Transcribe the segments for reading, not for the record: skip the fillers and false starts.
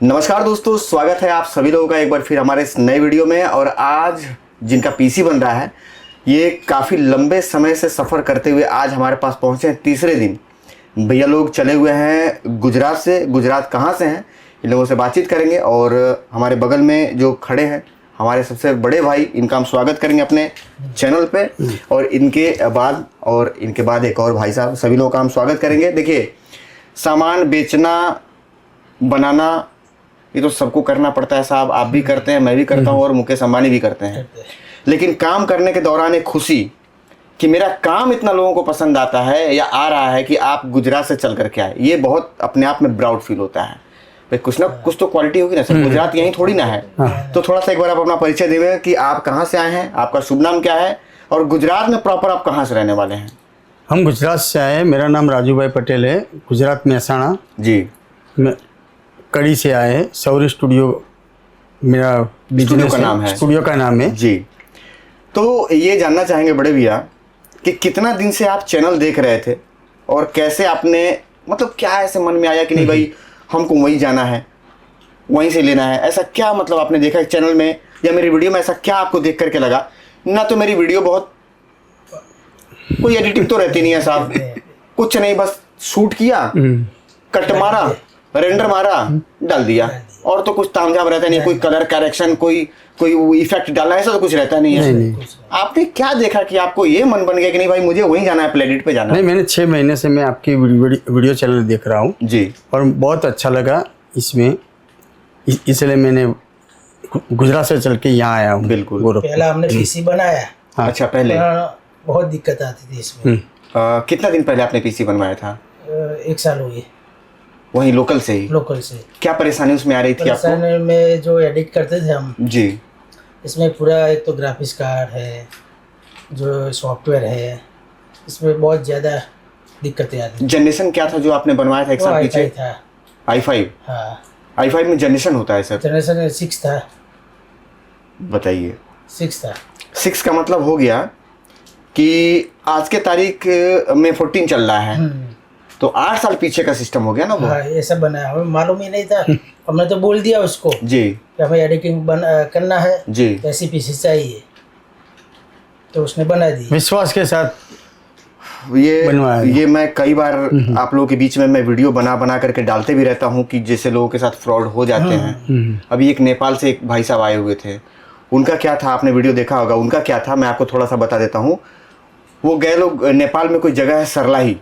नमस्कार दोस्तों, स्वागत है आप सभी लोगों का एक बार फिर हमारे इस नए वीडियो में। और आज जिनका पीसी बन रहा है, ये काफ़ी लंबे समय से सफ़र करते हुए आज हमारे पास पहुंचे हैं तीसरे दिन। भैया लोग चले हुए हैं गुजरात से। गुजरात कहाँ से हैं, इन लोगों से बातचीत करेंगे। और हमारे बगल में जो खड़े हैं हमारे सबसे बड़े भाई, इनका हम स्वागत करेंगे अपने चैनल पे। और इनके बाद एक और भाई साहब, सभी लोगों का हम स्वागत करेंगे। देखिए, सामान बेचना बनाना ये तो सबको करना पड़ता है साहब। आप भी करते हैं, मैं भी करता हूँ और मुकेश अंबानी भी करते हैं। लेकिन काम करने के दौरान एक खुशी कि मेरा काम इतना लोगों को पसंद आता है या आ रहा है कि आप गुजरात से चल करके आए, ये बहुत अपने आप में प्राउड फील होता है। भाई कुछ ना कुछ तो क्वालिटी होगी ना सर, गुजरात यहीं थोड़ी ना है। तो थोड़ा सा एक बार आप अपना परिचय देंगे कि आप कहाँ से आए हैं, आपका शुभ नाम क्या है और गुजरात में प्रॉपर आप कहाँ से रहने वाले हैं। हम गुजरात से आए हैं। मेरा नाम राजू भाई पटेल है, गुजरात मेहसाणा जी। मैं कड़ी से आए हैं। सौरी स्टूडियो मेरा बिजनेस स्टूडियो का नाम है जी। तो ये जानना चाहेंगे बड़े भैया कि कितना दिन से आप चैनल देख रहे थे और कैसे आपने, मतलब क्या ऐसे मन में आया कि नहीं भाई हमको वहीं जाना है, वहीं से लेना है, ऐसा क्या मतलब आपने देखा चैनल में या मेरी वीडियो में, ऐसा क्या आपको देख करके लगा? ना तो मेरी वीडियो बहुत कोई एडिटिंग तो रहती नहीं है साहब, कुछ नहीं, बस शूट किया, कट मारा, रेंडर मारा, डाल दिया, और तो कुछ तामझाम रहता नहीं, कोई कलर करेक्शन, कोई इफेक्ट डालना, ऐसा तो कुछ रहता नहीं है। नहीं। आपने क्या देखा कि आपको ये मन बन गया कि नहीं भाई मुझे वहीं जाना है, प्लेनेट पे जाना है? नहीं, मैंने 6 महीने से मैं आपकी वीडियो चैनल देख रहा हूँ जी, और बहुत अच्छा लगा इसमें, इसलिए मैंने गुजरात से चल के यहाँ आया हूँ। बिल्कुल। पहला हमने पीसी बनाया। हाँ। अच्छा, पहले बहुत दिक्कत आती थी इसमें। कितना दिन पहले आपने पीसी बनवाया था? 1 साल हुई। वहीं लोकल से ही? लोकल से। क्या परेशानी उसमें आ रही थी आपको? परेशानी में जो एडिट करते थे हम जी, इसमें पूरा एक तो ग्राफिक्स कार्ड है, जो सॉफ्टवेयर है, इसमें बहुत ज़्यादा दिक्कतें आती। जनरेशन क्या था जो आपने बनवाया था एक साल पीछे? था i5। हाँ, i5 में जनरेशन होता है सर? जनरेशन 6 था। बताइए। 6 था। 6 का मतलब हो गया कि आज के तारीख में 14 चल रहा है, तो 8 साल पीछे का सिस्टम हो गया ना वो। हाँ, ऐसा बना, हमें मालूम ही नहीं था। हमने तो बोल दिया उसको जी कि हमें एडिटिंग करना है जी, ऐसी पीसी चाहिए, तो उसने बना दी विश्वास के साथ। ये मैं कई बार आप लोगों के बीच में मैं वीडियो बना करके डालते भी रहता हूँ कि जैसे लोगों के साथ फ्रॉड हो जाते हैं। अभी एक नेपाल से एक भाई साहब आए हुए थे, उनका क्या था, आपने वीडियो देखा होगा, उनका क्या था मैं आपको थोड़ा सा बता देता हूँ। वो गए लोग नेपाल में, कोई जगह है सरलाही,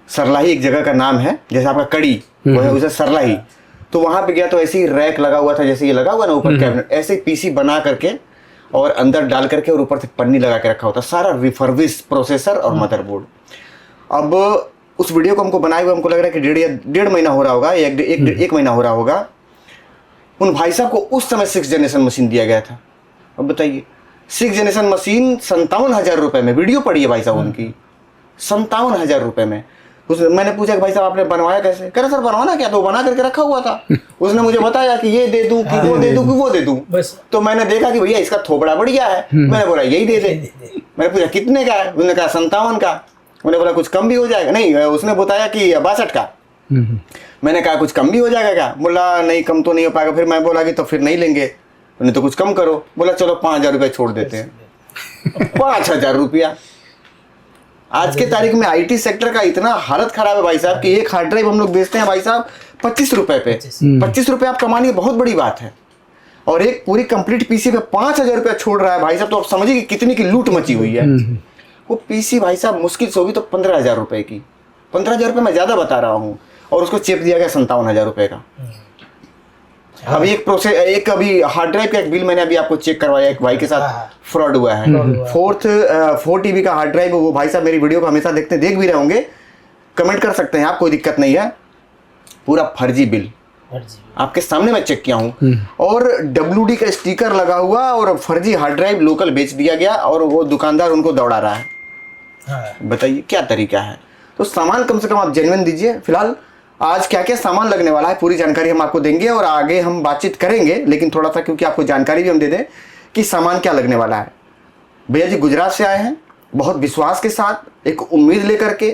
सरलाही एक जगह का नाम है, जैसे आपका कड़ी वो है उसे सरलाही। तो वहां पे गया तो ऐसे ही रैक लगा हुआ था, जैसे ये लगा हुआ ना ऊपर कैबिनेट, ऐसे पीसी बना करके और अंदर डाल करके और ऊपर से पन्नी लगा के रखा होता, सारा रिफर्बिश प्रोसेसर और मदरबोर्ड। अब उस वीडियो को हमको बनाए हुए हमको लग रहा है कि डेढ़ महीना हो रहा होगा, एक महीना हो रहा होगा। उन भाई साहब को उस समय 6th जनरेशन मशीन दिया गया था। अब बताइए, 6th जनरेशन मशीन 57,000 रुपए में, वीडियो पड़ी है भाई साहब उनकी, 57,000 रुपए में। मैंने पूछा कि भाई साहब आपने बनवाया कैसे? कह रहे सर बनवाना क्या, तो बना करके रखा हुआ था। उसने मुझे बताया कि ये दे दूं कि वो दे दूं कि वो दे दूं। तो मैंने देखा कि भैया इसका थोबड़ा बढ़िया है, मैंने बोला यही दे दे। मैंने पूछा कितने का है? उसने कहा 57 का। मैंने बोला कुछ कम भी हो जाएगा? नहीं, उसने बताया कि 62 का। मैंने कहा कुछ कम भी हो जाएगा क्या? बोला नहीं कम तो नहीं हो पाएगा। फिर मैं बोला कि तो फिर नहीं लेंगे, नहीं तो कुछ कम करो। बोला चलो 5,000 रुपये छोड़ देते हैं। 5,000 रुपया। आज के तारीख में आईटी सेक्टर का इतना हालत खराब है भाई साहब कि एक हार्ड ड्राइव हम लोग बेचते हैं भाई साहब 25 रुपए पे। 25 रुपए आप कमानी बहुत बड़ी बात है, और एक पूरी कंप्लीट पीसी पे 5,000 रुपया छोड़ रहा है भाई साहब। तो आप समझिए कि कितनी की लूट मची हुई है। वो पीसी भाई साहब मुश्किल से होगी तो 15,000 रुपए की। 15,000 रुपये मैं ज्यादा बता रहा हूँ, और उसको चेप दिया गया 57,000 रुपए का। अभी एक अभी हार्ड ड्राइव का एक बिल मैंने अभी आपको चेक करवाया, एक भाई के साथ फ्रॉड हुआ है। 4 TB का हार्ड ड्राइव। वो भाई साहब मेरी वीडियो को हमेशा देख भी रहे होंगे, कमेंट कर सकते हैं आप, कोई दिक्कत नहीं है। पूरा फर्जी बिल आपके सामने मैं चेक किया हूँ, और WD का स्टिकर लगा हुआ, और फर्जी हार्ड ड्राइव लोकल बेच दिया गया, और वो दुकानदार उनको दौड़ा रहा है। बताइए क्या तरीका है? तो सामान कम से कम आप जेन्युइन दीजिए। फिलहाल आज क्या क्या सामान लगने वाला है पूरी जानकारी हम आपको देंगे, और आगे हम बातचीत करेंगे, लेकिन थोड़ा सा क्योंकि आपको जानकारी भी हम दे दें कि सामान क्या लगने वाला है। भैया जी गुजरात से आए हैं, बहुत विश्वास के साथ, एक उम्मीद लेकर के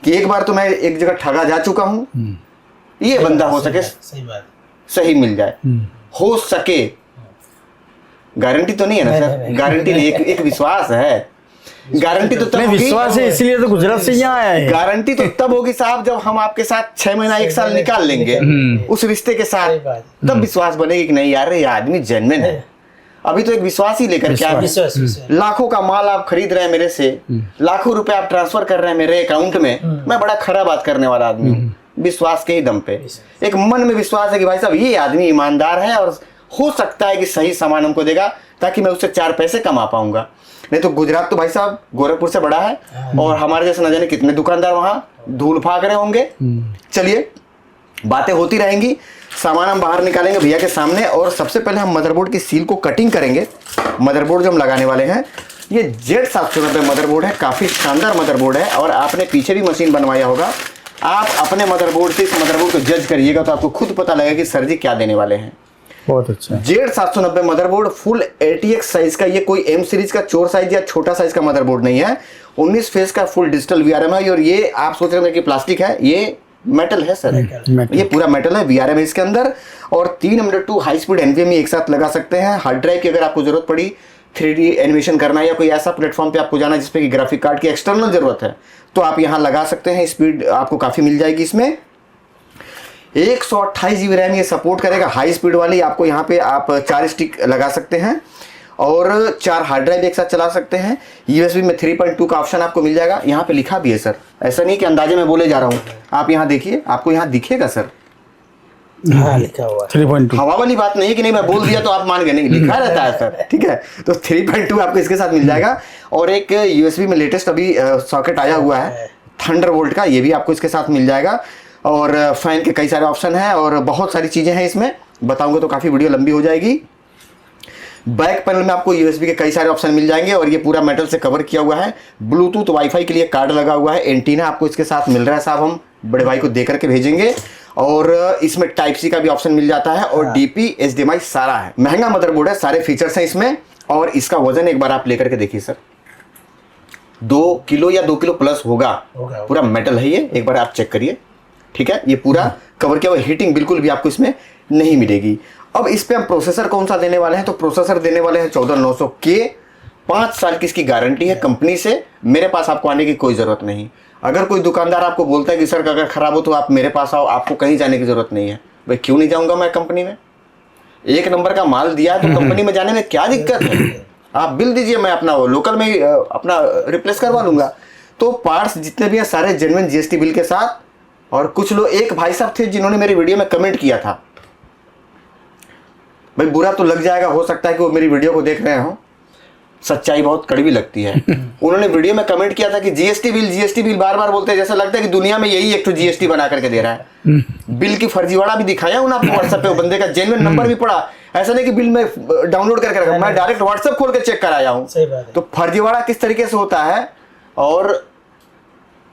कि एक बार तो मैं एक जगह ठगा जा चुका हूँ, ये बंदा हो सके, सही बात, सही मिल जाए, हो सके। गारंटी तो नहीं है ना सर? गारंटी नहीं, एक विश्वास है। गारंटी तो तब होगी, विश्वास है इसलिए तो गुजरात से यहाँ आया है। गारंटी तो तब होगी साहब जब हम आपके साथ 6 महीना 1 साल निकाल लेंगे उस रिश्ते के साथ, तब विश्वास बनेगी कि नहीं यार ये आदमी जेन्युइन है। अभी तो एक विश्वास ही लेकर क्या, लाखों का माल आप खरीद रहे हैं मेरे से, लाखों रुपए आप ट्रांसफर कर रहे हैं मेरे अकाउंट में, मैं बड़ा खरा बात करने वाला आदमी हूँ विश्वास के ही दम पे। एक मन में विश्वास है कि भाई साहब ये आदमी ईमानदार है और हो सकता है कि सही सामान हमको देगा ताकि मैं उससे 4 पैसे कमा पाऊंगा। नहीं तो गुजरात तो भाई साहब गोरखपुर से बड़ा है और हमारे जैसे न जाने कितने दुकानदार वहां धूल फाक रहे होंगे। चलिए बातें होती रहेंगी, सामान हम बाहर निकालेंगे भैया के सामने। और सबसे पहले हम मदरबोर्ड की सील को कटिंग करेंगे। मदरबोर्ड जो हम लगाने वाले हैं ये Z790 मदरबोर्ड है, काफ़ी शानदार मदरबोर्ड है। और आपने पीछे भी मशीन बनवाया होगा, आप अपने मदरबोर्ड से इस मदरबोर्ड को जज करिएगा तो आपको खुद पता लगेगा कि सर जी क्या देने वाले हैं। बहुत अच्छा Z790 motherboard full ATX size का, ये कोई M सीरीज का चोर साइज या छोटा साइज का मदरबोर्ड नहीं है। 19 फेस का फुल डिजिटल VRM है। और ये आप सोच रहे हैं कि प्लास्टिक है, ये मेटल है सर, ये पूरा मेटल है। VRM है इसके अंदर। और 3M.2 हाई स्पीड NVMe एक साथ लगा सकते हैं। हार्ड ड्राइव की अगर आपको जरूरत पड़ी 3D एनिमेशन करना है या कोई ऐसा प्लेटफॉर्म पे आपको जाना है जिसपे कि ग्राफिक कार्ड की एक्सटर्नल जरूरत है तो आप यहाँ लगा सकते हैं। स्पीड आपको काफ़ी मिल जाएगी इसमें। 128 GB रैम ये सपोर्ट करेगा, हाई स्पीड वाली। आपको यहाँ पे आप 4 स्टिक लगा सकते हैं और 4 हार्ड ड्राइव एक साथ चला सकते हैं। USB में 3.2 का ऑप्शन आपको मिल जाएगा। यहाँ पे लिखा भी है सर, ऐसा नहीं कि अंदाजे में बोले जा रहा हूँ। आप यहाँ देखिए, आपको यहाँ दिखेगा सर, हाँ लिखा हुआ 3.2। हवा वाली बात नहीं कि नहीं मैं बोल दिया तो आप मान गए, नहीं लिखा रहता है सर, ठीक है। तो 3.2 आपको इसके साथ मिल जाएगा। और एक USB में लेटेस्ट अभी सॉकेट आया हुआ है थंडरबोल्ट का, ये भी आपको इसके साथ मिल जाएगा। और फैन के कई सारे ऑप्शन हैं और बहुत सारी चीज़ें हैं इसमें, बताऊंगा तो काफ़ी वीडियो लंबी हो जाएगी। बैक पैनल में आपको USB के कई सारे ऑप्शन मिल जाएंगे और ये पूरा मेटल से कवर किया हुआ है। ब्लूटूथ वाईफाई के लिए कार्ड लगा हुआ है। एंटीना आपको इसके साथ मिल रहा है साहब, हम बड़े भाई को दे करके भेजेंगे। और इसमें टाइप सी का भी ऑप्शन मिल जाता है और DP HDMI सारा है। महंगा मदरबोर्ड है, सारे फीचर्स हैं इसमें। और इसका वजन एक बार आप लेकर के देखिए सर, 2 किलो या 2 किलो प्लस होगा। पूरा मेटल है ये, एक बार आप चेक करिए, ठीक है। ये पूरा कवर किया हुआ, हीटिंग बिल्कुल भी आपको इसमें नहीं मिलेगी। अब इस पे हम प्रोसेसर कौन सा देने वाले हैं, तो प्रोसेसर देने वाले हैं 14900K। 5 साल की इसकी गारंटी है कंपनी से। मेरे पास आपको आने की कोई ज़रूरत नहीं। अगर कोई दुकानदार आपको बोलता है कि सर अगर ख़राब हो तो आप मेरे पास आओ, आपको कहीं जाने की ज़रूरत नहीं है। भाई क्यों नहीं जाऊँगा मैं कंपनी में? 1 नंबर का माल दिया है तो कंपनी में जाने में क्या दिक्कत है? आप बिल दीजिए, मैं अपना लोकल में ही अपना रिप्लेस करवा लूँगा। तो पार्ट्स जितने भी हैं सारे जेन्युइन GST बिल के साथ। और कुछ लोग, एक भाई साहब थे जिन्होंने मेरी वीडियो में कमेंट किया था, भाई बुरा तो लग जाएगा, हो सकता है कि वो मेरी वीडियो को देख रहे हो, सच्चाई बहुत कड़वी लगती है। उन्होंने वीडियो में कमेंट किया था कि GST बिल बार बार बोलते हैं, जैसा लगता है कि दुनिया में यही एक तो GST बना करके दे रहा है। बिल की फर्जीवाड़ा भी दिखाया उन्होंने आपको व्हाट्सएप पे, बंदे का जेन्युइन नंबर भी पड़ा। ऐसा नहीं कि बिल में डाउनलोड करके रखा, मैं डायरेक्ट व्हाट्सएप खोल के चेक कराया हूँ। तो फर्जीवाड़ा किस तरीके से होता है। और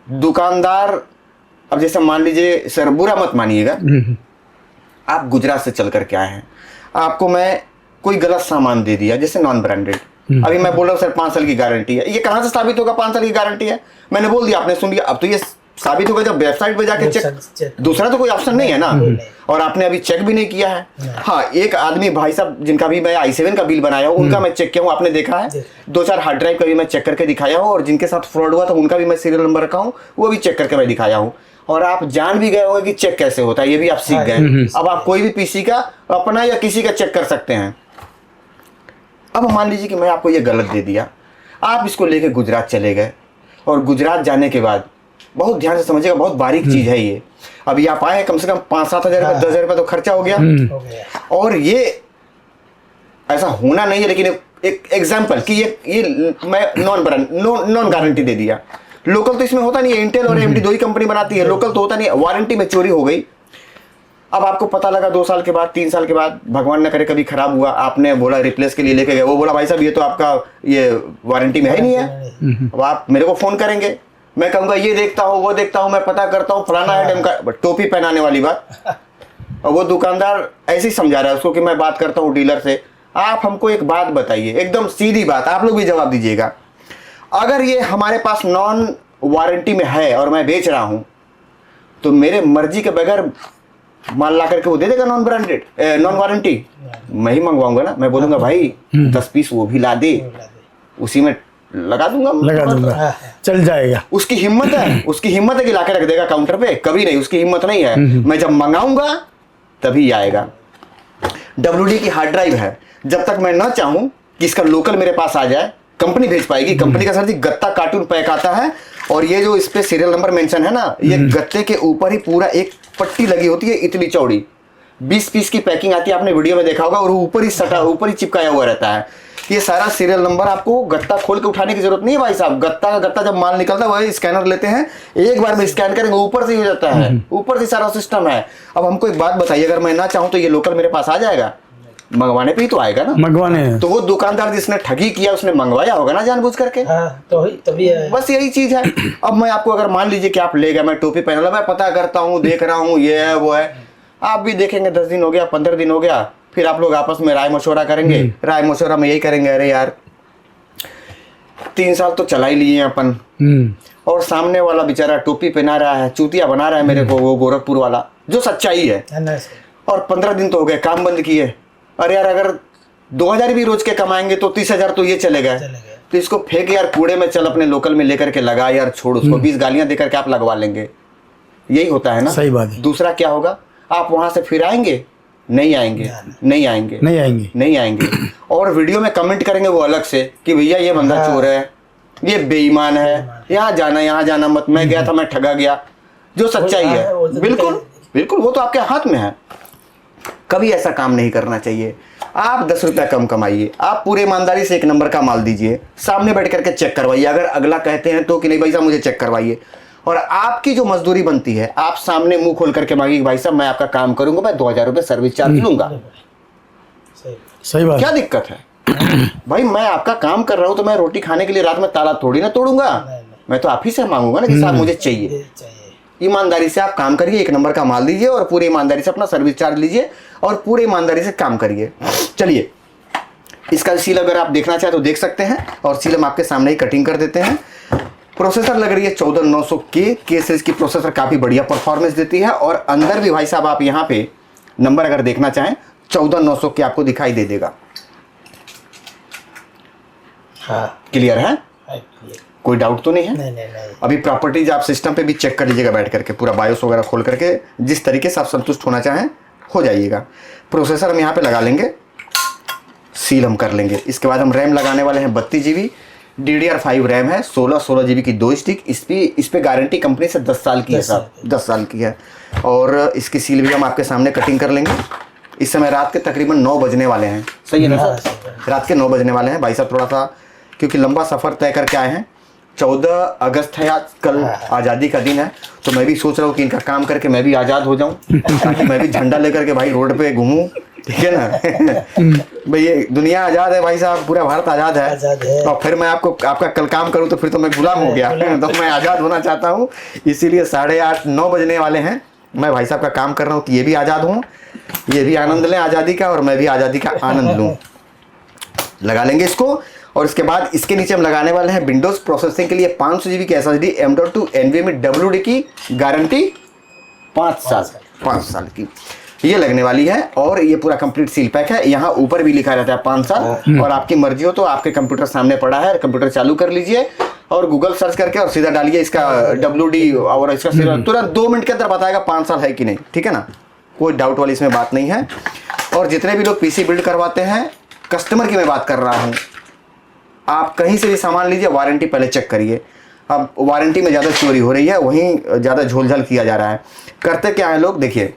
दुकानदार, अब जैसे मान लीजिए सर, बुरा मत मानिएगा, आप गुजरात से चल करके आए हैं, आपको मैं कोई गलत सामान दे दिया जैसे नॉन ब्रांडेड, अभी मैं बोल रहा हूँ सर 5 साल की गारंटी है, ये कहाँ से साबित होगा 5 साल की गारंटी है? मैंने बोल दिया, आपने सुन लिया। अब तो ये साबित होगा जब वेबसाइट पे जाके चेक, दूसरा तो कोई ऑप्शन नहीं है ना। और आपने अभी चेक भी नहीं किया है। हाँ, एक आदमी भाई साहब जिनका भी मैं i7 का बिल बनाया हूँ उनका मैं चेक किया हूँ, आपने देखा है। 2-4 हार्ड ड्राइव का भी मैं चेक करके दिखाया हूँ और जिनके साथ फ्रॉड हुआ था उनका भी मैं सीरियल नंबर रखा हूँ, वो भी चेक करके मैं दिखाया हूँ। और आप जान भी गए होंगे कि चेक कैसे होता है, ये भी आप सीख गए। अब आप कोई भी पीसी का अपना या किसी का चेक कर सकते हैं। अब मान लीजिए कि मैं आपको ये गलत दे दिया, आप इसको लेके गुजरात चले गए और गुजरात जाने के बाद, बहुत ध्यान से समझिएगा, बहुत बारीक चीज़ है ये। अभी आप आए, कम से कम 5-7 हज़ार रुपये 10 हज़ार रुपये तो खर्चा हो गया। और ये ऐसा होना नहीं है, लेकिन एक एग्जाम्पल कि ये मैं नॉन गारंटी दे दिया। लोकल तो इसमें होता नहीं है, इंटेल और AMD 2 ही कंपनी बनाती है, लोकल तो होता नहीं है। वारंटी में चोरी हो गई, अब आपको पता लगा 2 साल के बाद, 3 साल के बाद, भगवान न करे कभी खराब हुआ, आपने बोला रिप्लेस के लिए लेके गए, वो बोला भाई साहब ये तो आपका ये वारंटी में है नहीं है। अब आप मेरे को फ़ोन करेंगे, मैं कहूँगा ये देखता हूँ, वो देखता हूँ, मैं पता करता हूँ, फलाना है ढंग का, टोपी पहनाने वाली बात। और वो दुकानदार ऐसे ही समझा रहा है उसको कि मैं बात करता हूँ डीलर से। आप हमको एक बात बताइए, एकदम सीधी बात, आप लोग भी जवाब दीजिएगा। अगर ये हमारे पास नॉन वारंटी में है और मैं बेच रहा हूं तो मेरे मर्जी के बगैर माल ला करके वो दे देगा नॉन ब्रांडेड, नॉन वारंटी, मैं ही मंगवाऊंगा ना, मैं बोलूंगा भाई 10 पीस वो भी ला दे, उसी में लगा दूंगा, चल जाएगा। उसकी हिम्मत है कि लाके रख देगा काउंटर पे, कभी नहीं, उसकी हिम्मत नहीं है। मैं जब मंगाऊंगा तभी आएगा। WD की हार्ड ड्राइव है, जब तक मैं ना चाहूं कि इसका लोकल मेरे पास आ जाए, कंपनी भेज पाएगी। कंपनी का सर जी गत्ता कार्टून पैक आता है, और ये जो इस पे सीरियल नंबर मेंशन है ना, ये गत्ते के ऊपर ही पूरा एक पट्टी लगी होती है इतनी चौड़ी, 20 पीस की पैकिंग आती है, आपने वीडियो में देखा होगा, और ऊपर ही चिपकाया हुआ रहता है। ये सारा सीरियल नंबर, आपको गत्ता खोल के उठाने की जरूरत नहीं है भाई साहब। गत्ता जब माल निकलता है वही स्कैनर लेते हैं, एक बार में स्कैन करेंगे, ऊपर से ही हो जाता है, ऊपर से सारा सिस्टम है। अब हमको एक बात बताइए, अगर मैं ना चाहूं तो ये लोकल मेरे पास आ जाएगा? मंगवाने पे ही तो आएगा ना, मंगवाने। तो वो दुकानदार जिसने ठगी किया उसने मंगवाया होगा ना जानबूझ करके। तो तभी बस यही चीज है। अब मैं आपको अगर मान लीजिए कि आप ले गए, मैं टोपी पहन ला, मैं पता करता हूँ, देख रहा हूँ, ये है वो है, आप भी देखेंगे 10 दिन हो गया, 15 दिन हो गया, फिर आप लोग आपस में राय मशवरा करेंगे। राय मशवरा में यही करेंगे, अरे यार 3 साल तो चला ही लिए अपन, और सामने वाला बेचारा टोपी पहना रहा है, चूतिया बना रहा है मेरे को, वो गोरखपुर वाला, जो सच्चाई है। और 15 दिन तो हो गए, काम बंद किए। अरे यार अगर 2000 भी रोज के कमाएंगे तो 30,000 तो ये चले गए, तो इसको फेंक यार कूड़े में, चल अपने लोकल में लेकर के लगा यार, छोड़ उसको, 20 गालियां देकर के आप लगवा लेंगे। यही होता है ना, सही बात है। दूसरा क्या होगा, आप वहां से फिर आएंगे? नहीं आएंगे। और वीडियो में कमेंट करेंगे वो अलग से कि भैया ये बंदा चोर है, ये बेईमान है, यहाँ जाना मत, मैं गया था, मैं ठगा गया, जो सच्चाई है। बिल्कुल वो तो आपके हाथ में है। कभी ऐसा काम नहीं करना चाहिए। आप 10 रुपया कम कमाइए, आप पूरे ईमानदारी से 1 नंबर का माल दीजिए, सामने बैठ करके चेक करवाइए। अगर अगला कहते हैं तो कि नहीं भाई साहब मुझे चेक करवाइए, और आपकी जो मजदूरी बनती है आप सामने मुंह खोल करके मांगिए, भाई साहब मैं आपका काम करूंगा, मैं 2000 रुपये सर्विस चार्ज लूंगा। सही बात, क्या दिक्कत है भाई, मैं आपका काम कर रहा हूं तो मैं रोटी खाने के लिए रात में ताला थोड़ी ना तोड़ूंगा, मैं तो आप ही से मांगूंगा ना कि साहब मुझे चाहिए। ईमानदारी से आप काम करिए, 1 नंबर का माल दीजिए, और पूरी ईमानदारी से अपना सर्विस चार्ज लीजिए, और पूरी ईमानदारी से काम करिए। चलिए, इसका सील अगर आप देखना चाहें तो देख सकते हैं, और सील हम आपके सामने ही कटिंग कर देते हैं। प्रोसेसर लग रही है 14900K सीरीज की प्रोसेसर, काफ़ी बढ़िया परफॉर्मेंस देती है। और अंदर भी भाई साहब आप यहाँ पे नंबर अगर देखना चाहें 14900K आपको दिखाई दे देगा। क्लियर है? कोई डाउट तो नहीं है? नहीं। अभी प्रॉपर्टीज आप सिस्टम पे भी चेक कर लीजिएगा बैठ करके, पूरा बायोस वगैरह खोल करके, जिस तरीके से आप संतुष्ट होना चाहें हो जाइएगा। प्रोसेसर हम यहाँ पे लगा लेंगे, सील हम कर लेंगे। इसके बाद हम रैम लगाने वाले हैं 32 GB, DDR5 रैम है, 16 GB की 2 स्टिक। इस पे गारंटी कंपनी से 10 साल की है साहब, 10 साल की है। और इसकी सील भी हम आपके सामने कटिंग कर लेंगे। इस समय रात के तकरीबन 9 बजने वाले हैं, सही है ना सर? रात के 9 बजने वाले हैं। भाई साहब थोड़ा सा क्योंकि लंबा सफ़र तय करके आए हैं, 14 अगस्त है आज, कल आज़ादी का दिन है, तो मैं भी सोच रहा हूँ कि इनका काम करके मैं भी आज़ाद हो जाऊँ, ताकि मैं भी झंडा लेकर के भाई रोड पे घूमूं, ठीक है ना? भाई ये दुनिया आज़ाद है भाई साहब, पूरा भारत आज़ाद है। और फिर मैं आपका कल काम करूँ तो फिर तो मैं गुलाम हो गया, तो मैं आज़ाद होना चाहता हूँ। इसीलिए 8:30 9 बजने वाले हैं, मैं भाई साहब का काम कर रहा हूँ कि ये भी आज़ाद हों, ये भी आनंद लें आज़ादी का, और मैं भी आज़ादी का आनंद लूँ। लगा लेंगे इसको। और इसके बाद इसके नीचे हम लगाने वाले हैं विंडोज़ प्रोसेसिंग के लिए 500 GB की SSD M.2 NVMe WD की गारंटी 5 साल की ये लगने वाली है। और ये पूरा कंप्लीट सील पैक है। यहाँ ऊपर भी लिखा रहता है 5 साल, और आपकी मर्जी हो तो आपके कंप्यूटर सामने पड़ा है, कंप्यूटर चालू कर लीजिए और गूगल सर्च करके और सीधा डालिए इसका WD, और इसका तुरंत 2 मिनट के अंदर बताएगा 5 साल है कि नहीं, ठीक है ना? कोई डाउट वाली इसमें बात नहीं है। और जितने भी लोग PC बिल्ड करवाते हैं, कस्टमर की मैं बात कर रहा हूँ, आप कहीं से भी सामान लीजिए, वारंटी पहले चेक करिए। अब वारंटी में ज़्यादा चोरी हो रही है, वहीं ज़्यादा झोलझाल किया जा रहा है। करते क्या है लोग, देखिए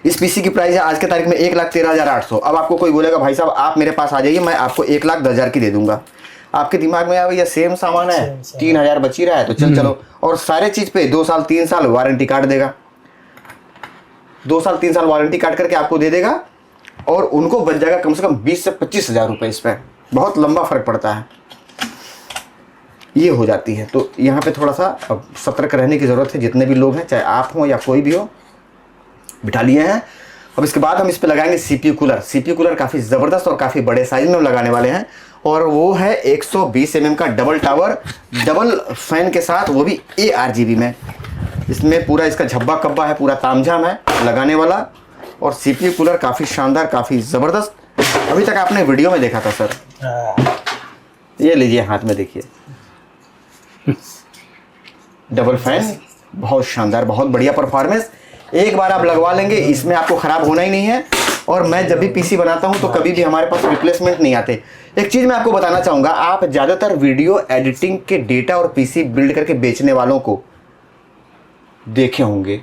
इस PC की प्राइस है आज के तारीख में 1,13,800। अब आपको कोई बोलेगा भाई साहब आप मेरे पास आ जाइए, मैं आपको 1,10,000 की दे दूंगा। आपके दिमाग में भैया सेम सामान है, 3,000 बची रहा है तो चलो। और सारे चीज़ पे 2 साल 3 साल वारंटी कार्ड देगा, 2 साल 3 साल वारंटी कार्ड करके आपको दे देगा, और उनको बच जाएगा कम से कम 20 से 25 हज़ार रुपये। इस पर बहुत लंबा फर्क पड़ता है, ये हो जाती है। तो यहाँ पे थोड़ा सा अब सतर्क रहने की ज़रूरत है। जितने भी लोग हैं, चाहे आप हों या कोई भी हो, बिठा लिए हैं। अब इसके बाद हम इस पे लगाएंगे CPU कूलर। CPU कूलर काफ़ी ज़बरदस्त और काफ़ी बड़े साइज में हम लगाने वाले हैं, और वो है 120 mm का डबल टावर, डबल फैन के साथ, वो भी ARGB में। इसमें पूरा इसका झब्बा कब्बा है, पूरा तामझाम है लगाने वाला। और CPU कूलर काफ़ी शानदार, काफ़ी ज़बरदस्त, अभी तक आपने वीडियो में देखा था सर। ये लीजिए हाथ में देखिए, डबल फैन, बहुत शानदार, बहुत बढ़िया परफॉर्मेंस। एक बार आप लगवा लेंगे, इसमें आपको ख़राब होना ही नहीं है। और मैं जब भी PC बनाता हूं तो कभी भी हमारे पास रिप्लेसमेंट नहीं आते। एक चीज़ मैं आपको बताना चाहूँगा, आप ज़्यादातर वीडियो एडिटिंग के डेटा और PC बिल्ड करके बेचने वालों को देखे होंगे।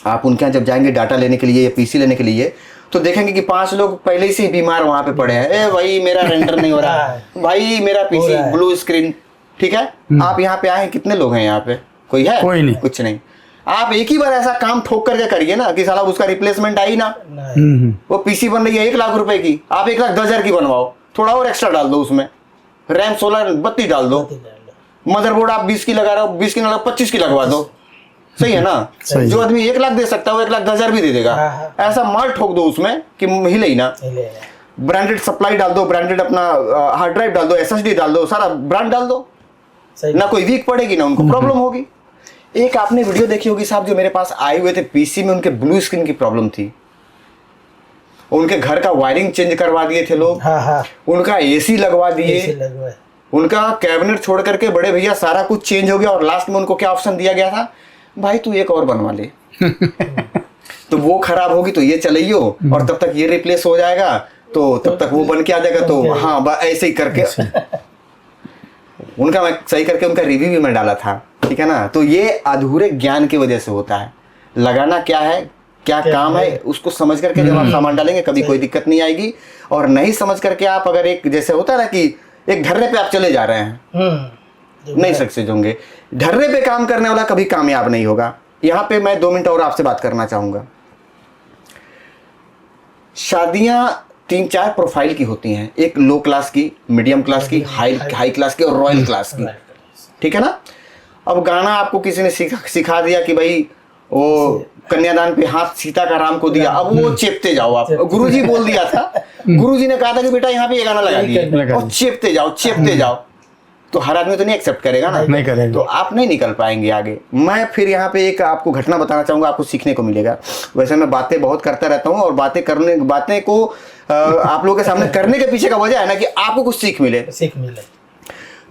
आप उनके यहाँ जब जाएंगे डाटा लेने के लिए या PC लेने के लिए, तो देखेंगे कि 5 लोग पहले से ही बीमार वहाँ पे पड़े हैं। ए भाई मेरा रेंडर नहीं हो रहा, भाई मेरा PC ब्लू स्क्रीन, ठीक है। आप यहाँ पे आए, कितने लोग हैं यहाँ पे? कोई है? कोई नहीं, कुछ नहीं। आप एक ही बार ऐसा काम ठोक करके करिए ना कि साला उसका रिप्लेसमेंट आई ना। वो PC बन रही है 1 लाख रुपए की, आप 1,10,000 की बनवाओ, थोड़ा और एक्स्ट्रा डाल दो उसमें, रैम 16 32 डाल दो, मदरबोर्ड आप 20 की लगा रहे हो, 20 की ना 25 की लगवा दो, सही है ना। जो आदमी 1 लाख दे सकता है वो 1,10,000 भी दे देगा। ऐसा माल ठोक दो उसमें कि हिले ही ना। ब्रांडेड सप्लाई डाल दो, ब्रांडेड अपना हार्ड ड्राइव डाल दो, SSD डाल दो, सारा ब्रांड डाल दो, ना कोई वीक पड़ेगी ना उनको प्रॉब्लम होगी। एक आपने वीडियो देखी होगी साहब, जो मेरे पास आए हुए थे PC में, उनके ब्लू स्क्रीन की प्रॉब्लम थी, उनके घर का वायरिंग चेंज करवा दिए थे लोग, उनका AC लगवा दिए, उनका कैबिनेट छोड़ करके बड़े भैया सारा कुछ चेंज हो गया। और लास्ट में उनको क्या ऑप्शन दिया गया था, भाई तू एक और बनवा ले तो वो खराब होगी तो ये चलाइयो, और तब तक ये रिप्लेस हो जाएगा तो तब तक वो बन के आ जाएगा। तो हाँ, ऐसे ही करके उनका मैं सही करके उनका रिव्यू भी मैं डाला था, ठीक है ना। तो ये अधूरे ज्ञान की वजह से होता है। लगाना क्या है, क्या काम है, उसको समझ करके जब आप सामान डालेंगे कभी कोई दिक्कत नहीं आएगी। और नहीं समझ करके आप अगर एक जैसे होता है ना कि एक ढर्रे पे आप चले जा रहे हैं, नहीं सक्सेस होंगे। ढर्रे पे काम करने वाला कभी कामयाब नहीं होगा। यहाँ पे मैं 2 मिनट और आपसे बात करना चाहूंगा। शादियां 3-4 प्रोफाइल की होती हैं, एक लो क्लास की, मीडियम क्लास की, हाई क्लास की और रॉयल क्लास की, ठीक है ना। अब गाना आपको किसी ने सिखा दिया कि भाई वो कन्यादान पे हाथ सीता का राम को दिया, अब वो चेपते जाओ आप। गुरुजी बोल दिया था, गुरुजी ने कहा था कि बेटा यहाँ पे ये गाना लगा दिए और चेपते जाओ, तो हर आदमी तो नहीं एक्सेप्ट करेगा ना, नहीं करेगा, तो आप नहीं निकल पाएंगे आगे। मैं फिर यहाँ पे एक आपको घटना बताना चाहूंगा, आपको सीखने को मिलेगा। वैसे मैं बातें बहुत करता रहता हूँ और बातें को आप लोगों के सामने करने के पीछे का वजह है ना कि आपको कुछ सीख मिले।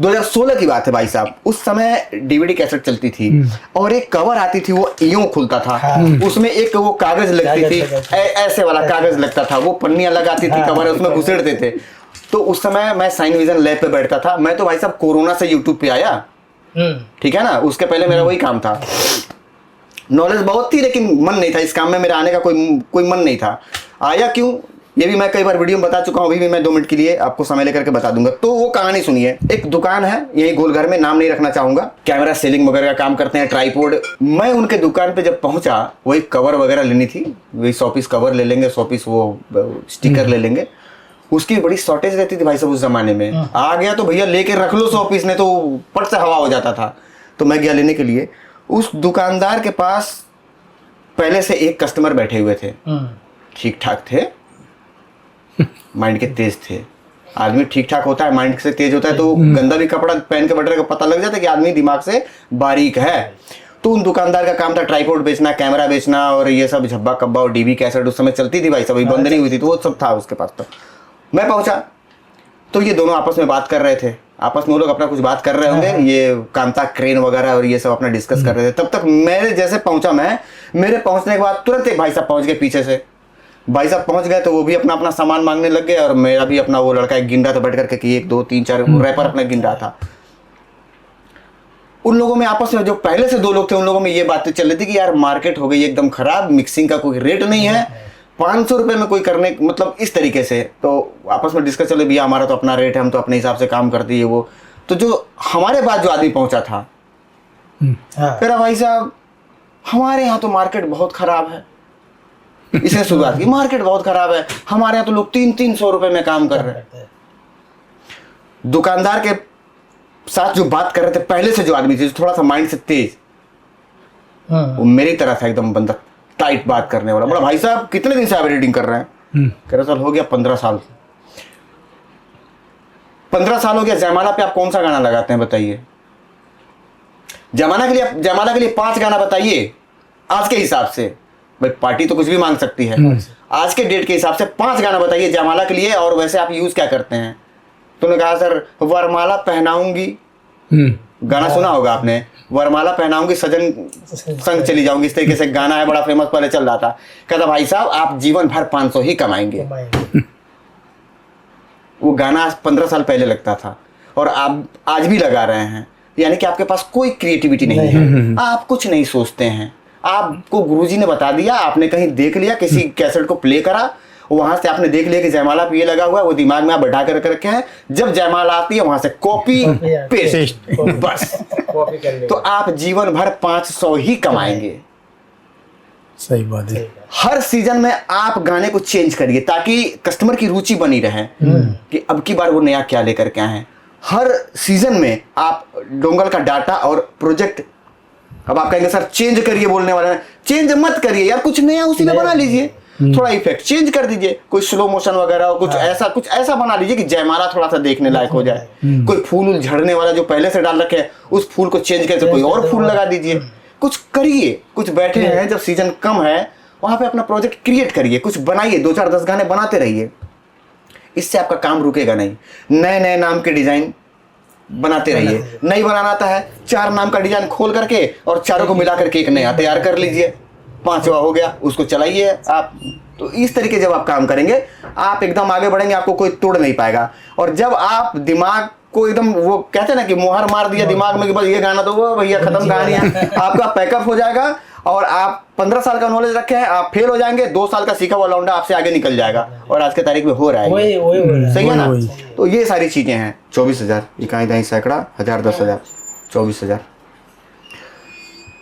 2016 की बात है भाई साहब, उस समय DVD कैसेट चलती थी और एक कवर आती थी, वो यूं खुलता था, उसमें एक वो कागज लगती थी, ऐसे वाला कागज लगता था, वो पन्नियां लगाती थी कवर, उसमें घुसेड़ते थे। तो उस समय मैं साइन विजन लैब पे बैठता था। मैं तो भाई साहब कोरोना से YouTube पे आया, ठीक है ना, उसके पहले मेरा वही काम था। नॉलेज बहुत थी लेकिन मन नहीं था इस काम में, मेरा आने का कोई मन नहीं था। आया क्यों, ये भी मैं कई बार वीडियो में बता चुका हूँ, अभी भी मैं 2 मिनट के लिए आपको समय लेकर के बता दूंगा। तो वो कहानी सुनिए। एक दुकान है यही गोलघर में, नाम नहीं रखना चाहूंगा, कैमरा सेलिंग वगैरह का काम करते हैं, ट्राइपॉड। मैं उनके दुकान पे जब पहुंचा, वही कवर वगैरह लेनी थी, वही 100 पीस कवर ले लेंगे, 100 पीस वो स्टिकर ले लेंगे। उसकी बड़ी शॉर्टेज रहती थी भाई साहब उस जमाने में। आ गया तो भैया लेके रख लो 100 पीस, ने तो पट से हवा हो जाता था। तो मैं गया लेने के लिए, उस दुकानदार के पास पहले से एक कस्टमर बैठे हुए थे, ठीक ठाक थे, माइंड के तेज थे। आदमी ठीक ठाक होता है, माइंड से तेज होता है तो गंदा भी कपड़ा पहन के बैठ रहे, पता लग जाता है कि आदमी दिमाग से बारीक है। तो उन दुकानदार का काम था ट्राइपॉड बेचना, कैमरा बेचना और ये सब झब्बा कब्बा और DV कैसेट उस समय चलती थी भाई, सब बंद नहीं हुई थी, तो वो सब था उसके पास। तो मैं पहुंचा तो ये दोनों आपस में बात कर रहे थे, आपस में वो लोग अपना कुछ बात कर रहे होंगे, ये कांता क्रेन वगैरह और ये सब अपना डिस्कस कर रहे थे। तब तक मेरे जैसे पहुंचा, मेरे पहुंचने के बाद तुरंत एक भाई साहब पहुंच गए पीछे से। भाई साहब पहुंच गए तो वो भी अपना सामान मांगने लग गए और मेरा भी अपना, वो लड़का एक गिन रहा था बैठ करके कि 1 2 3 4 रैपर अपना गिन रहा था। उन लोगों में आपस में जो पहले से 2 लोग थे, उन लोगों में ये बातें चल रही थी कि यार मार्केट हो गई एकदम खराब, मिक्सिंग का कोई रेट नहीं है, 500 रुपए में कोई करने, मतलब इस तरीके से। तो आपस में डिस्कस चले, भैया हमारा तो अपना रेट है, हम तो अपने हिसाब से काम करते हैं वो। तो जो हमारे बाद जो आदमी पहुंचा था, कह रहा भाई साहब हमारे यहाँ तो मार्केट बहुत खराब है। इसने शुरुआत की, मार्केट बहुत खराब है, हमारे यहाँ तो लोग 300 रुपए में काम कर रहे हैं। दुकानदार के साथ जो बात कर रहे थे पहले से जो आदमी थे, थोड़ा सा माइंड से तेज, वो मेरी तरह था एकदम बंदा टाइट बात करने वाला। बोला भाई साहब कितने दिन से आप एडिटिंग कर रहे हैं? कह रहे साल हो गया 15 साल। 15 साल हो गया। जयमाला पे आप कौन सा गाना लगाते हैं बताइए? जयमाला के लिए 5 गाना बताइए आज के हिसाब से। भाई पार्टी तो कुछ भी मांग सकती है, आज के डेट के हिसाब से 5 गाना बताइए जयमाला के लिए। और वैसे आप यूज क्या करते हैं? तूने कहा सर वरमाला पहनाऊंगी, गाना सुना होगा आपने, वरमाला पहनाऊंगी सजन संग चली जाऊंगी, इस तरीके से गाना है, बड़ा फेमस पहले चल रहा था। कहता भाई साहब आप जीवन भर 500 ही कमाएंगे। वो गाना 15 साल पहले लगता था और आप आज भी लगा रहे हैं। यानी कि आपके पास कोई क्रिएटिविटी नहीं है, आप कुछ नहीं सोचते हैं। आपको गुरुजी ने बता दिया, आपने कहीं देख लिया, किसी कैसेट को प्ले करा, वहां से आपने देख लिया कि जयमाला पे ये लगा हुआ है, वो दिमाग में आप बैठा कर रखे हैं। जब जयमाला आती है वहां से कॉपी पेस्ट, बस कॉपी कर ले। तो आप जीवन भर 500 ही कमाएंगे। सही बात है। हर सीजन में आप गाने को चेंज करिए ताकि कस्टमर की रुचि बनी रहे कि अब की बार वो नया क्या लेकर के आए हैं। हर सीजन में आप डोंगल का डाटा और प्रोजेक्ट, अब आप कहेंगे सर चेंज करिए, बोलने वाले हैं चेंज मत करिए यार, कुछ नया उसी में बना लीजिए, थोड़ा इफेक्ट चेंज कर दीजिए, कोई स्लो मोशन वगैरह कुछ ऐसा बना लीजिए कि जयमाला थोड़ा सा देखने लायक हो जाए। कोई फूल झड़ने वाला जो पहले से डाल रखे हैं उस फूल को चेंज करके कोई और फूल लगा दीजिए। कुछ करिए, कुछ बैठे हैं जब सीजन कम है वहां पे अपना प्रोजेक्ट क्रिएट करिए, कुछ बनाइए, 2-4-10 गाने बनाते रहिए। इससे आपका काम रुकेगा नहीं। नए नए नाम के डिजाइन बनाते रहिए। नहीं बनाना आता है 4 नाम का डिजाइन खोल करके और चारों को मिला करके एक नया तैयार कर लीजिए, 5वां हो गया, उसको चलाइए आप। तो इस तरीके जब आप काम करेंगे आप एकदम आगे बढ़ेंगे, आपको कोई तोड़ नहीं पाएगा। और जब आप दिमाग को एकदम वो कहते हैं ना कि मोहर मार दिया दिमाग में कि बस ये गाना तो वो भैया खत्म कहानी है, आपका पैकअप हो जाएगा। और आप 15 साल का नॉलेज रखे हैं, आप फेल हो जाएंगे, 2 साल का सीखा हुआ लौंडा आपसे आगे निकल जाएगा। और आज के तारीख में हो रहा है, सही है ना? तो ये सारी चीजें हैं। 24,000 इकाई दहाई सैकड़ा, 1000 10,000, 24,000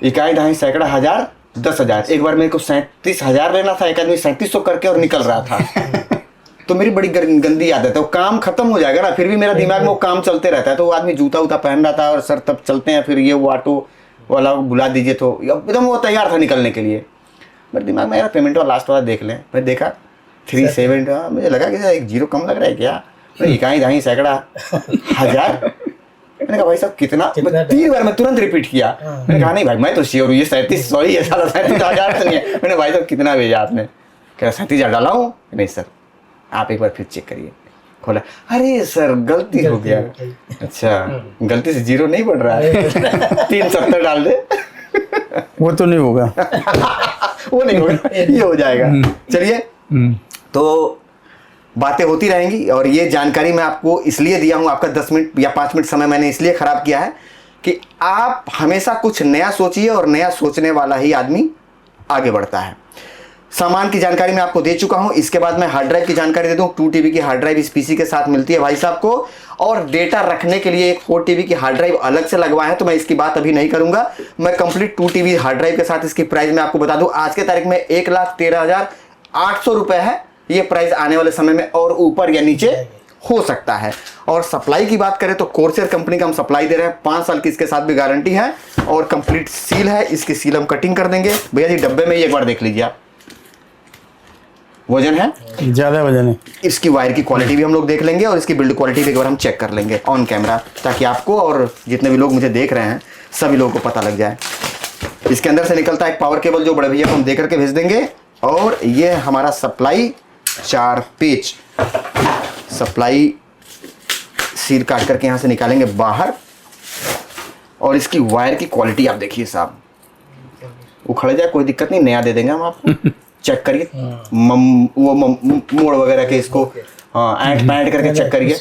इकाई दहाई सैकड़ा, 1000 10,000। एक बार मेरे को 37,000 लेना था, एक आदमी 3700 करके और निकल रहा था। तो मेरी बड़ी गंदी आदत है, वो काम खत्म हो जाएगा ना, फिर भी मेरा दिमाग में वो काम चलते रहता है। तो वो आदमी जूता उता पहन रहा था और सर तब चलते हैं, फिर ये वो ऑटो वाला बुला दीजिए, तो एकदम वो तैयार था निकलने के लिए। मेरे दिमाग में यार पेमेंट वाला लास्ट वाला देख लें। मैं देखा 37, मुझे लगा कि एक 0 कम लग रहा है क्या। इकाई दहाई सैकड़ा 1000। मैंने कहा भाई साहब कितना 3 बार मैं तुरंत रिपीट किया। मैंने कहा नहीं भाई मैं तो श्योर हूँ ये 3700 ही है, 37,000 तो नहीं है। मैंने भाई साहब कितना भेजा आपने? कह 37,000 डाला हूँ। नहीं सर आप एक बार फिर चेक करिए। खोला, अरे सर गलती हो गया। अच्छा गलती से 0 नहीं बढ़ रहा है, 370 डाल दे। वो तो नहीं होगा। वो नहीं होगा, ये हो जाएगा। चलिए, तो बातें होती रहेंगी और ये जानकारी मैं आपको इसलिए दिया हूँ, आपका 10 मिनट या 5 मिनट समय मैंने इसलिए खराब किया है कि आप हमेशा कुछ नया सोचिए और नया सोचने वाला ही आदमी आगे बढ़ता है। सामान की जानकारी मैं आपको दे चुका हूं। इसके बाद मैं हार्ड ड्राइव की जानकारी दे दूं। 2 TB की हार्ड ड्राइव इस पीसी के साथ मिलती है भाई साहब को, और डेटा रखने के लिए एक 4 TB की हार्ड ड्राइव अलग से लगवाए हैं, तो मैं इसकी बात अभी नहीं करूंगा। मैं कंप्लीट 2 TB हार्ड ड्राइव के साथ इसकी प्राइस मैं आपको बता दूं, आज के तारीख में 1,13,800 रुपए है। ये प्राइस आने वाले समय में और ऊपर या नीचे हो सकता है। और सप्लाई की बात करें तो कोर्सेर कंपनी का हम सप्लाई दे रहे हैं, 5 साल की इसके साथ भी गारंटी है और कंप्लीट सील है। इसकी सील हम कटिंग कर देंगे। भैया जी डब्बे में एक बार देख लीजिए आप, वजन है ज़्यादा वजन है। इसकी वायर की क्वालिटी भी हम लोग देख लेंगे और इसकी बिल्ड क्वालिटी भी एक बार हम चेक कर लेंगे ऑन कैमरा, ताकि आपको और जितने भी लोग मुझे देख रहे हैं सभी लोगों को पता लग जाए। इसके अंदर से निकलता है एक पावर केबल जो बड़े भैया को हम दे करके भेज देंगे। और ये हमारा सप्लाई 4 पेच सप्लाई सील काट करके यहाँ से निकालेंगे बाहर। और इसकी वायर की क्वालिटी आप देखिए साहब, उखड़ जाए कोई दिक्कत नहीं, नया दे देंगे हम आपको। चेक करिए वो मोड़ वगैरह के इसको ऐंठ पैंट करके चेक करिए।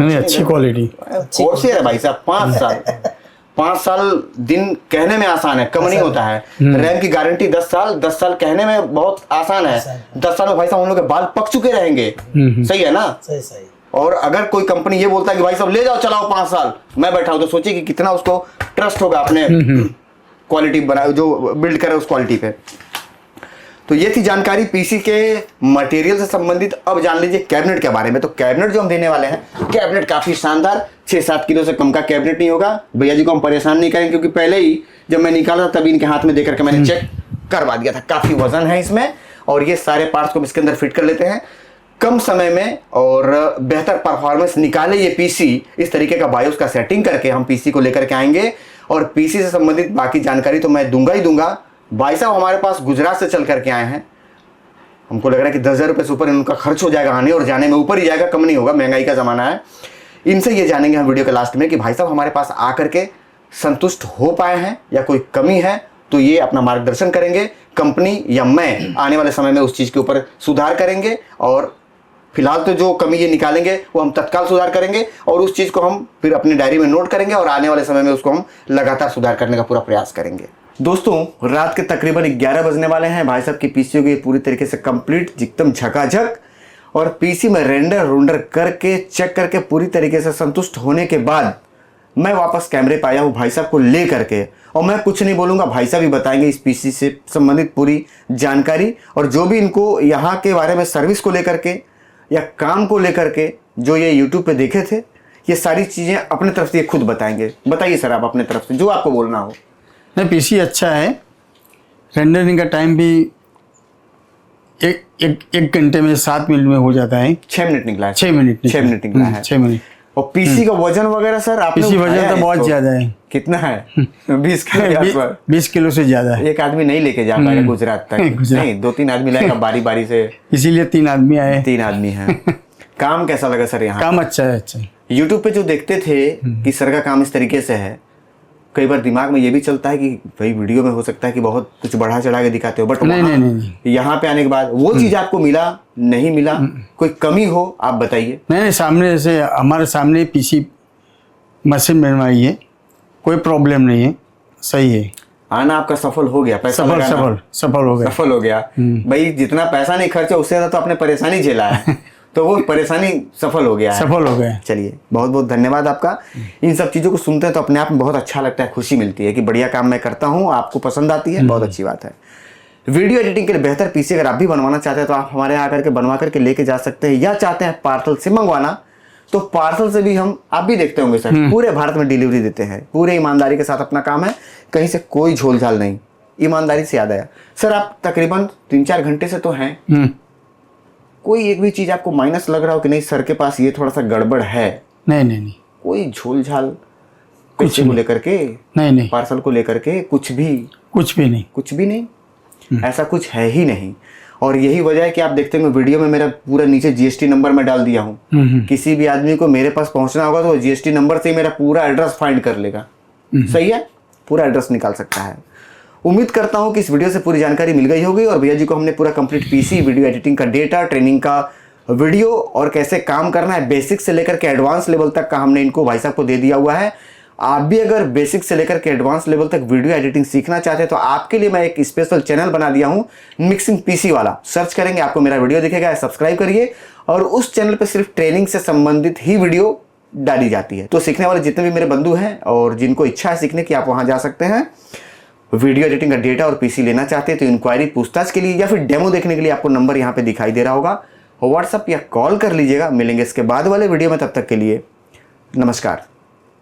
नहीं अच्छी क्वालिटी कोर्सेर है भाई साहब, 5 साल दिन कहने में आसान है, कम नहीं होता है। रैम की गारंटी 10 साल, 10 साल कहने में बहुत आसान है। 10 साल में भाई साहब हम लोग के बाल पक चुके रहेंगे। सही है ना? सही। और अगर कोई कंपनी ये बोलता है कि भाई साहब ले जाओ चलाओ 5 साल मैं बैठा हूं, तो सोचिए कि कितना उसको ट्रस्ट होगा अपने क्वालिटी बना जो बिल्ड करे उस क्वालिटी पे। तो ये थी जानकारी पीसी के मटेरियल से संबंधित। अब जान लीजिए कैबिनेट के बारे में। तो कैबिनेट जो हम देने वाले हैं, कैबिनेट काफी शानदार, 6-7 किलो से कम का कैबिनेट नहीं होगा। भैया जी को हम परेशान नहीं करेंगे, क्योंकि पहले ही जब मैं निकाला था तभी इनके हाथ में देकर के मैंने चेक करवा दिया था। काफी वजन है इसमें और ये सारे पार्ट्स को हम इसके अंदर फिट कर लेते हैं कम समय में और बेहतर परफॉर्मेंस निकाले ये पीसी। इस तरीके का बायोस का सेटिंग करके हम पीसी को लेकर के आएंगे और पीसी से संबंधित बाकी जानकारी तो मैं दूंगा ही दूंगा। भाई साहब हमारे पास गुजरात से चल करके आए हैं, हमको लग रहा है कि 10,000 रुपये से ऊपर इनका खर्च हो जाएगा आने और जाने में, ऊपर ही जाएगा, कम नहीं होगा, महंगाई का ज़माना है। इनसे ये जानेंगे हम वीडियो के लास्ट में कि भाई साहब हमारे पास आकर के संतुष्ट हो पाए हैं या कोई कमी है तो ये अपना मार्गदर्शन करेंगे। कंपनी या मैं आने वाले समय में उस चीज़ के ऊपर सुधार करेंगे और फिलहाल तो जो कमी ये निकालेंगे वो हम तत्काल सुधार करेंगे और उस चीज़ को हम फिर अपनी डायरी में नोट करेंगे और आने वाले समय में उसको हम लगातार सुधार करने का पूरा प्रयास करेंगे। दोस्तों रात के तकरीबन 11 बजने वाले हैं। भाई साहब की पीसी हो गई पूरी तरीके से कंप्लीट, एकदम झकाझक, और पीसी में रेंडर रूंडर करके चेक करके पूरी तरीके से संतुष्ट होने के बाद मैं वापस कैमरे पे आया हूँ भाई साहब को ले करके। और मैं कुछ नहीं बोलूँगा, भाई साहब ही बताएंगे इस पीसी से संबंधित पूरी जानकारी और जो भी इनको यहाँ के बारे में सर्विस को लेकर के या काम को लेकर के जो ये यूट्यूब पे देखे थे, ये सारी चीज़ें अपने तरफ से ये खुद बताएंगे। बताइए सर आप अपने तरफ से जो आपको बोलना हो। नहीं, पीसी अच्छा है, रेंडरिंग का टाइम भी एक घंटे में 7 मिनट में हो जाता है। 6 मिनट निकला है। 6 मिनट 6 मिनट निकला है। 6 मिनट। और पीसी का वजन वगैरह सर आपने पीसी वजन तो बहुत ज़्यादा है। कितना है? 20 किलो। 20 किलो से ज़्यादा है। एक आदमी नहीं लेके जा पाएगा गुजरात तक। नहीं, 2-3 आदमी लाएगा बारी बारी से, इसीलिए 3 आदमी आए। 3 आदमी हैं। काम कैसा लगा सर यहाँ? काम अच्छा है। अच्छा, यूट्यूब पे जो देखते थे कि सर का काम इस तरीके से है, कई बार दिमाग में ये भी चलता है कि भाई वीडियो में हो सकता है कि बहुत कुछ बढ़ा चढ़ा के दिखाते हो, बट नहीं। यहाँ पे आने के बाद वो चीज़ आपको मिला नहीं मिला, कोई कमी हो आप बताइए। नहीं, सामने से हमारे सामने पीसी मशीन बनवाई है, कोई प्रॉब्लम नहीं है, सही है। आना आपका सफल हो गया, पैसा सफल हो गया। भाई जितना पैसा नहीं खर्चा उससे ज़्यादा तो आपने परेशानी झेला है तो वो परेशानी सफल हो गया। चलिए बहुत बहुत धन्यवाद आपका। इन सब चीज़ों को सुनते हैं तो अपने आप में बहुत अच्छा लगता है, खुशी मिलती है कि बढ़िया काम मैं करता हूँ, आपको पसंद आती है, बहुत अच्छी बात है। वीडियो एडिटिंग के लिए बेहतर पीसी अगर आप भी बनवाना चाहते हैं तो आप हमारे यहाँ आकर के बनवा करके लेके जा सकते हैं, या चाहते हैं पार्सल से मंगवाना तो पार्सल से भी हम, आप भी देखते होंगे सर, पूरे भारत में डिलीवरी देते हैं। पूरे ईमानदारी के साथ अपना काम है, कहीं से कोई झोल झाल नहीं। ईमानदारी से याद आया सर, आप तकरीबन 3-4 घंटे से तो हैं, कोई एक भी चीज़ आपको माइनस लग रहा हो कि नहीं सर के पास ये थोड़ा सा गड़बड़ है? नहीं, कोई झोल झाल कुछ को लेकर के? नहीं, पार्सल को लेकर के कुछ भी नहीं, ऐसा कुछ है ही नहीं। और यही वजह है कि आप देखते होंगे वीडियो में मेरा पूरा नीचे जीएसटी नंबर मैं डाल दिया हूँ। किसी भी आदमी को मेरे पास पहुंचना होगा तो जीएसटी नंबर से ही मेरा पूरा एड्रेस फाइंड कर लेगा। सही है, पूरा एड्रेस निकाल सकता है। उम्मीद करता हूं कि इस वीडियो से पूरी जानकारी मिल गई होगी और भैया जी को हमने पूरा कंप्लीट पीसी, वीडियो एडिटिंग का डेटा, ट्रेनिंग का वीडियो और कैसे काम करना है बेसिक से लेकर के एडवांस लेवल तक का हमने इनको भाई साहब को दे दिया हुआ है। आप भी अगर बेसिक से लेकर के एडवांस लेवल तक वीडियो एडिटिंग सीखना चाहते हैं तो आपके लिए मैं एक स्पेशल चैनल बना दिया हूं, मिक्सिंग पीसी वाला। सर्च करेंगे आपको मेरा वीडियो दिखेगा, सब्सक्राइब करिए। और उस चैनल पर सिर्फ ट्रेनिंग से संबंधित ही वीडियो डाली जाती है। तो सीखने वाले जितने भी मेरे बंधु हैं और जिनको इच्छा है सीखने की, आप वहां जा सकते हैं। वीडियो एडिटिंग का डेटा और पीसी लेना चाहते हैं तो इंक्वायरी पूछताछ के लिए या फिर डेमो देखने के लिए आपको नंबर यहाँ पे दिखाई दे रहा होगा, व्हाट्सएप या कॉल कर लीजिएगा। मिलेंगे इसके बाद वाले वीडियो में, तब तक के लिए नमस्कार।